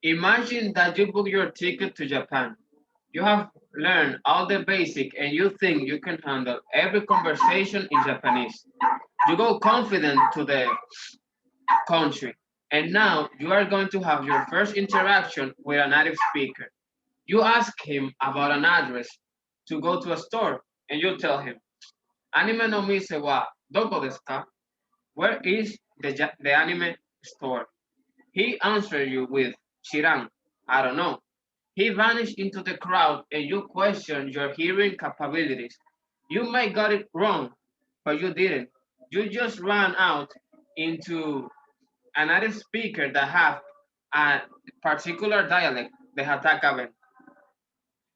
Imagine that you book your ticket to Japan. You have learned all the basic and you think you can handle every conversation in Japanese. You go confident to the country, and now you are going to have your first interaction with a native speaker. You ask him about an address to go to a store, and you tell him, Anime no mise wa doko desu ka? Where is the anime store? He answered you with, Shiran, I don't know. He vanished into the crowd and you question your hearing capabilities. You might got it wrong, but you didn't. You just ran out into a native speaker that have a particular dialect, the Hataka.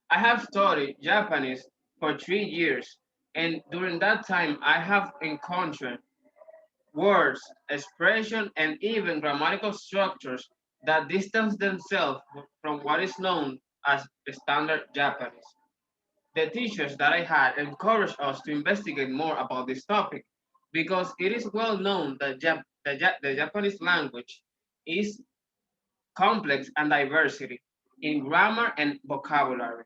I have studied Japanese for 3 years, and during that time, I have encountered words, expression, and even grammatical structures that distance themselves from what is known as standard Japanese. The teachers that I had encouraged us to investigate more about this topic because it is well known that the Japanese language is complex and diversity in grammar and vocabulary.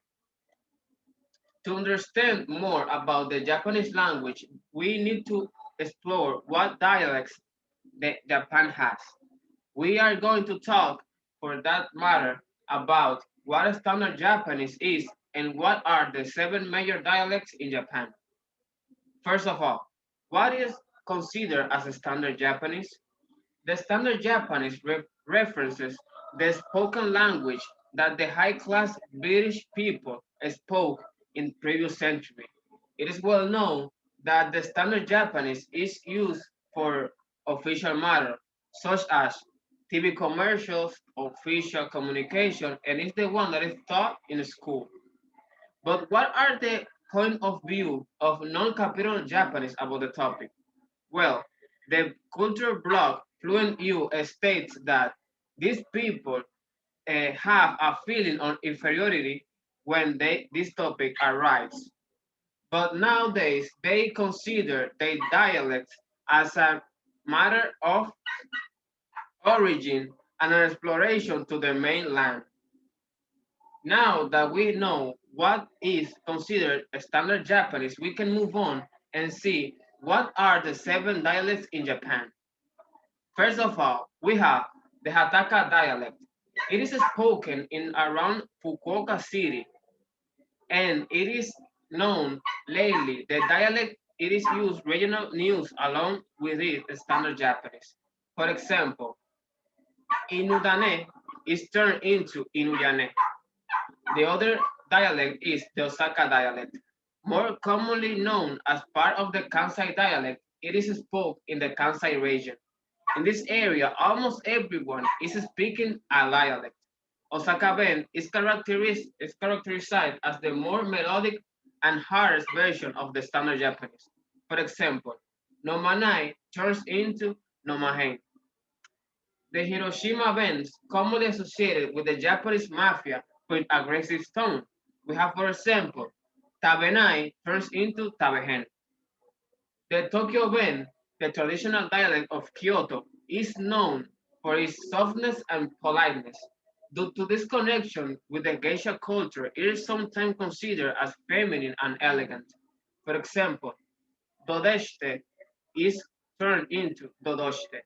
To understand more about the Japanese language, we need to explore what dialects Japan has. We are going to talk, for that matter, about what standard Japanese is and what are the seven major dialects in Japan. First of all, what is considered as a standard Japanese? The standard Japanese references the spoken language that the high-class British people spoke in previous century. It is well known that the standard Japanese is used for official matter, such as TV commercials, official communication, and is the one that is taught in school. But what are the point of view of non-capital Japanese about the topic? Well, the culture blog Fluent U states that these people have a feeling of inferiority when this topic arises. But nowadays, they consider their dialects as a matter of origin and an exploration to the mainland. Now that we know what is considered a standard Japanese, we can move on and see what are the seven dialects in Japan. First of all, we have the Hataka dialect. It is spoken in around Fukuoka City, and it is known lately. The dialect it is used regional news along with it standard Japanese. For example, Inudane is turned into Inuyane. The other dialect is the Osaka dialect. More commonly known as part of the Kansai dialect, it is spoken in the Kansai region. In this area, almost everyone is speaking a dialect. Osaka Ben is characterized as the more melodic and hardest version of the standard Japanese. For example, Nomanai turns into Nomahen. The Hiroshima bands commonly associated with the Japanese mafia with aggressive tone. We have, for example, Tabenai turns into Tabehen. The Tokyo Ben, the traditional dialect of Kyoto, is known for its softness and politeness. Due to this connection with the geisha culture, it is sometimes considered as feminine and elegant. For example, Dodeshite is turned into Dodoshite.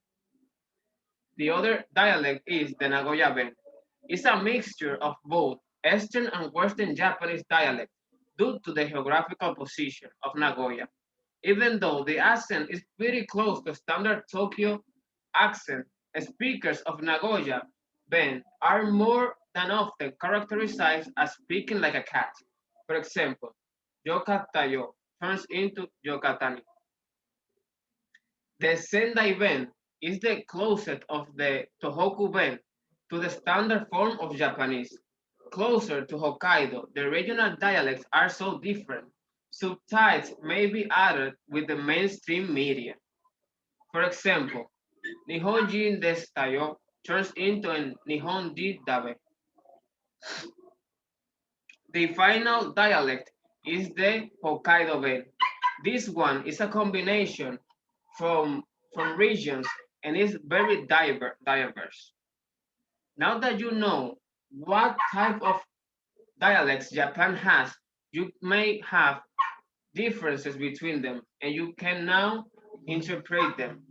The other dialect is the Nagoya Ben. It's a mixture of both Eastern and Western Japanese dialect due to the geographical position of Nagoya. Even though the accent is pretty close to standard Tokyo accent, speakers of Nagoya Ben are more than often characterized as speaking like a cat. For example, Yokatayo turns into Yokatani. The Sendai Ben is the closest of the Tohoku Ben to the standard form of Japanese. Closer to Hokkaido, the regional dialects are so different. Subtitles may be added with the mainstream media. For example, Nihonjin desu tayo turns into an Nihonji dabe. The final dialect is the Hokkaido Ben. This one is a combination from, from regions and is very diverse. Now that you know what type of dialects Japan has, you may have differences between them and you can now interpret them.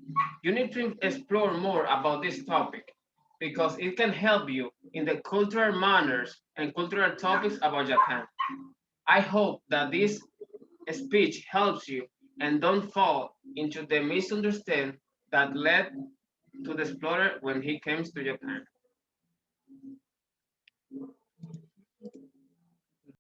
You need to explore more about this topic because it can help you in the cultural manners and cultural topics about Japan. I hope that this speech helps you and don't fall into the misunderstanding that led to the explorer when he came to Japan.